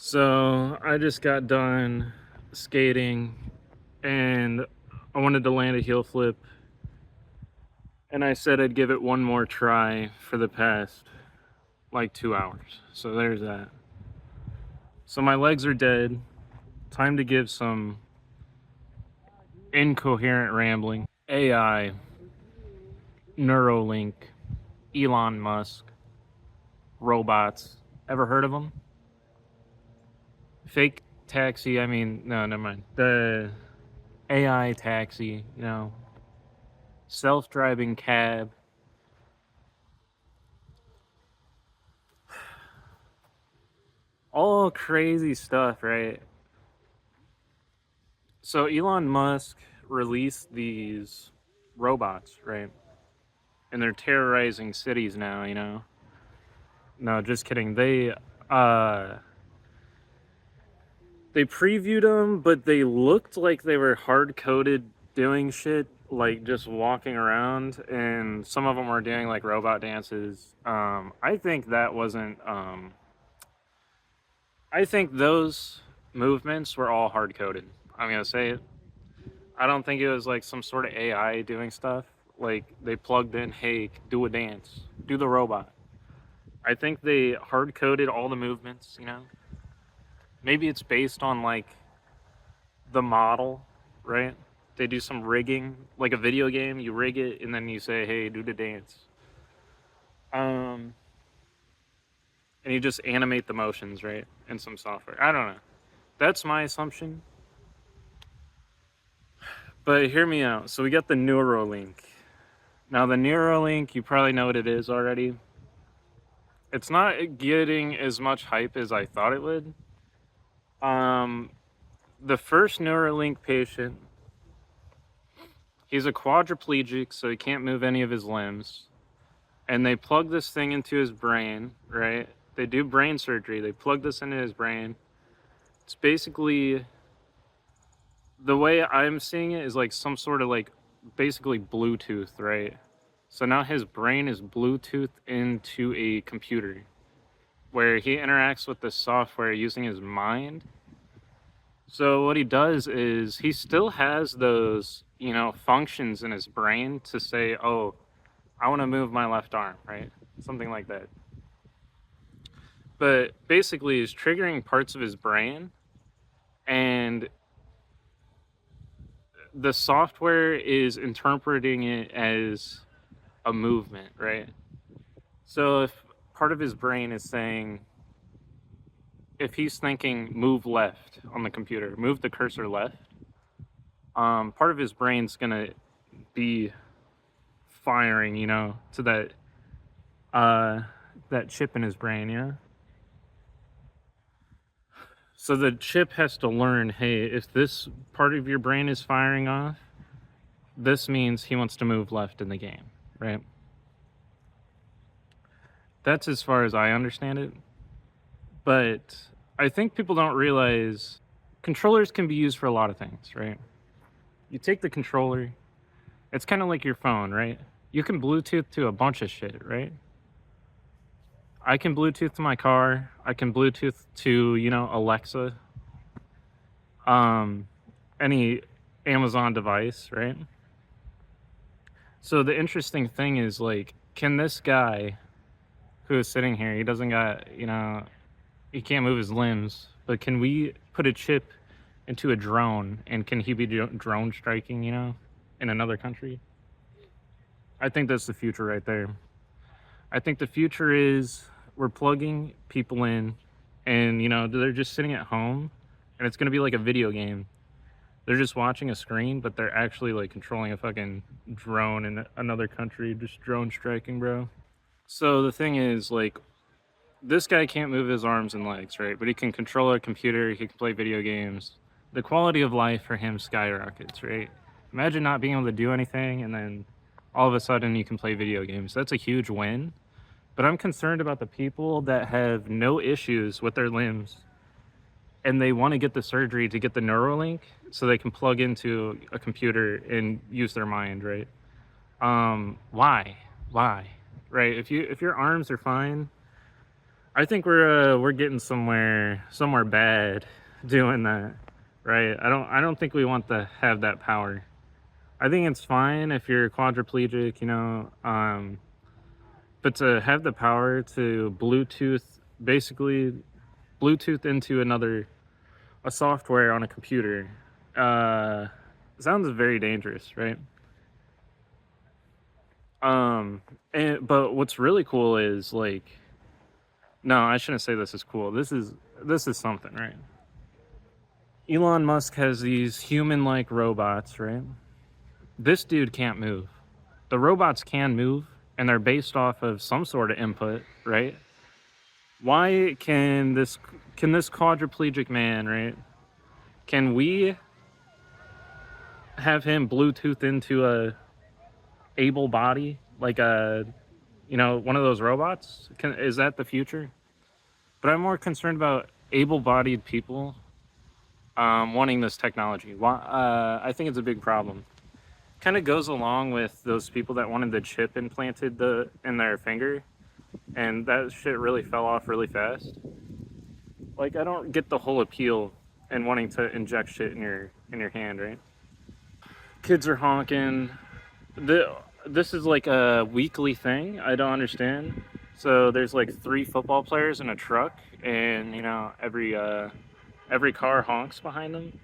So I just got done skating and I wanted to land a heel flip, and I said I'd give it one more try for the past like 2 hours. So there's that. So my legs are dead. Time to give some incoherent rambling. AI, Neuralink, Elon Musk, robots. Ever heard of them? Fake taxi, no, never mind. The AI taxi, self-driving cab. All crazy stuff, right? So Elon Musk released these robots, right? And they're terrorizing cities now. No, just kidding. They previewed them, but they looked like they were hard-coded doing shit, like just walking around, and some of them were doing like robot dances. I think that wasn't I think those movements were all hard-coded. I'm gonna say it. I don't think it was like some sort of AI doing stuff. Like they plugged in, hey, do a dance, do the robot. I think they hard coded all the movements. Maybe it's based on like the model, right? They do some rigging, like a video game, you rig it and then you say, hey, do the dance. Um, and you just animate the motions, right? In some software. I don't know. That's my assumption. But hear me out. So we got the Neuralink. Now, the Neuralink, you probably know what it is already. It's not getting as much hype as I thought it would. Um, the first Neuralink patient, he's a quadriplegic, so he can't move any of his limbs. And they plug this thing into his brain, right? They do brain surgery. They plug this into his brain. It's basically, the way I'm seeing it is like some sort of like basically Bluetooth, right? So now his brain is Bluetooth into a computer where he interacts with the software using his mind. So what he does is he still has those, functions in his brain to say, "Oh, I want to move my left arm," right? Something like that. But basically he's triggering parts of his brain, and the software is interpreting it as a movement, right? So if part of his brain is saying, if he's thinking move left on the computer, move the cursor left, part of his brain's gonna be firing, to that chip in his brain, yeah. So the chip has to learn, hey, if this part of your brain is firing off, this means he wants to move left in the game, right? That's as far as I understand it. But I think people don't realize controllers can be used for a lot of things, right? You take the controller, it's kind of like your phone, right? You can Bluetooth to a bunch of shit, right? I can Bluetooth to my car. I can Bluetooth to, Alexa, um, any Amazon device, right? So the interesting thing is, like, can this guy who is sitting here, he doesn't got, he can't move his limbs, but can we put a chip into a drone and can he be drone striking, in another country? I think that's the future right there. I think the future is we're plugging people in and, they're just sitting at home and it's going to be like a video game. They're just watching a screen, but they're actually like controlling a fucking drone in another country, just drone striking, bro. So the thing is, like, this guy can't move his arms and legs, right? But he can control a computer, he can play video games. The quality of life for him skyrockets, right? Imagine not being able to do anything and then all of a sudden you can play video games. That's a huge win. But I'm concerned about the people that have no issues with their limbs and they want to get the surgery to get the Neuralink so they can plug into a computer and use their mind, right? Why? Right? If your arms are fine, I think we're getting somewhere bad doing that, right? I don't think we want to have that power. I think it's fine if you're quadriplegic, but to have the power to basically Bluetooth into a software on a computer, uh, sounds very dangerous, right? Um, but what's really cool is like, no, I shouldn't say this is cool. This is something, right? Elon Musk has these human-like robots, right? This dude can't move. The robots can move, and they're based off of some sort of input, right? Why can this quadriplegic man, right? Can we have him Bluetooth into a able body, like one of those robots? Is that the future? But I'm more concerned about able-bodied people wanting this technology. I think it's a big problem. Kind of goes along with those people that wanted the chip implanted in their finger, and that shit really fell off really fast. Like, I don't get the whole appeal in wanting to inject shit in your hand, right? Kids are honking. This is like a weekly thing. I don't understand. So there's like 3 football players in a truck, and every car honks behind them.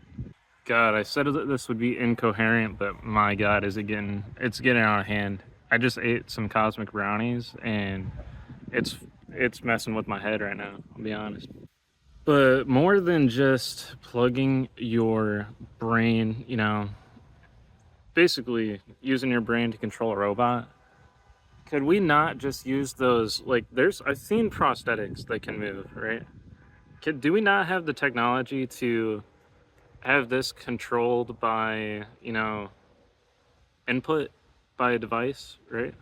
God, I said that this would be incoherent, but my God, it's getting out of hand. I just ate some cosmic brownies, and it's it's messing with my head right now. I'll be honest. But more than just plugging your brain, basically using your brain to control a robot, could we not just use those? Like, I've seen prosthetics that can move, right? Do we not have the technology to have this controlled by, input by a device, right?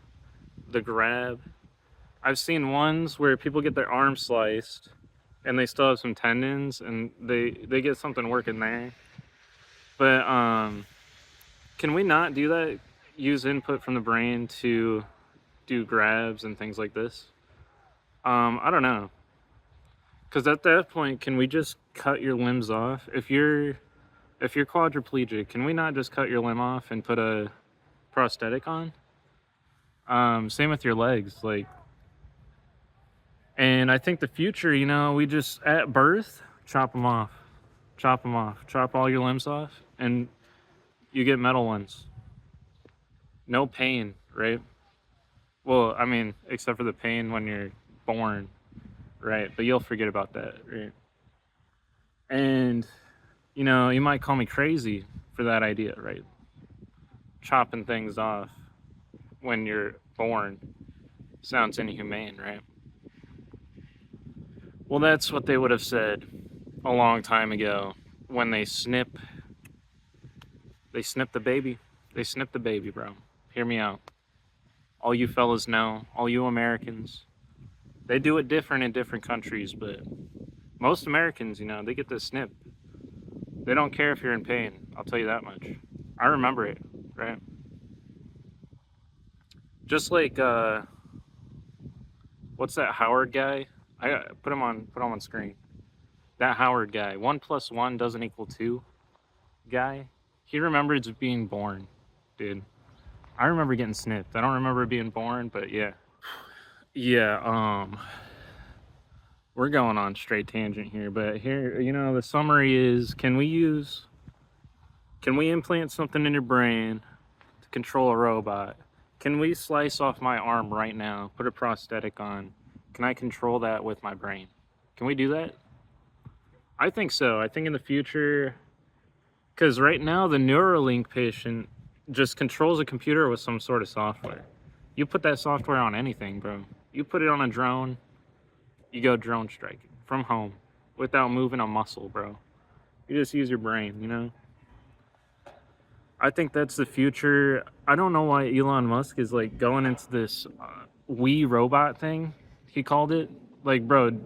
The grab. I've seen ones where people get their arm sliced and they still have some tendons and they get something working there. But can we not do that? Use input from the brain to do grabs and things like this? I don't know. Because at that point, can we just cut your limbs off? If you're quadriplegic, can we not just cut your limb off and put a prosthetic on? Same with your legs, like. And I think the future, we just at birth chop them off, chop all your limbs off, and you get metal ones. No pain, right? Well, I mean, except for the pain when you're born, right? But you'll forget about that, right? And you might call me crazy for that idea, right? Chopping things off when you're born sounds inhumane, right? Well, that's what they would have said a long time ago when they snip the baby. They snip the baby, bro. Hear me out. All you fellas know, all you Americans, they do it different in different countries, but most Americans, they get the snip. They don't care if you're in pain. I'll tell you that much. I remember it, right? Just like what's that Howard guy? I put him on screen. That Howard guy, 1+1 doesn't equal 2 guy. He remembers being born, dude. I remember getting snipped. I don't remember being born, but yeah. Yeah, we're going on straight tangent here, but here, the summary is can we implant something in your brain to control a robot? Can we slice off my arm right now, put a prosthetic on? Can I control that with my brain? Can we do that? I think so. I think in the future, because right now the Neuralink patient just controls a computer with some sort of software. You put that software on anything, bro. You put it on a drone, you go drone striking from home without moving a muscle, bro. You just use your brain. I think that's the future. I don't know why Elon Musk is like going into this Wii robot thing. He called it. Like, bro,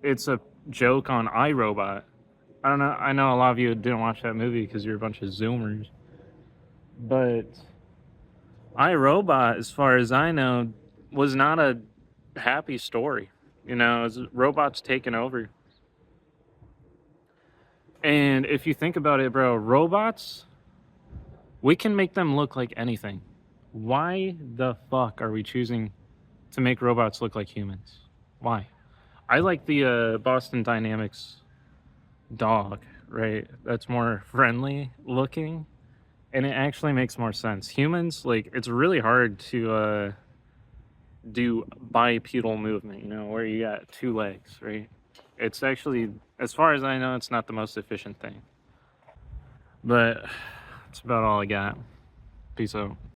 it's a joke on iRobot. I don't know. I know a lot of you didn't watch that movie because you're a bunch of Zoomers. But iRobot, as far as I know, was not a happy story. You know, as robots taking over. And if you think about it, bro, robots, we can make them look like anything. Why the fuck are we choosing to make robots look like humans? Why? I like the Boston Dynamics dog, right? That's more friendly looking, and it actually makes more sense. Humans, like, it's really hard to do bipedal movement, you know, where you got two legs, right? It's actually, as far as I know, it's not the most efficient thing. But that's about all I got. Peace out.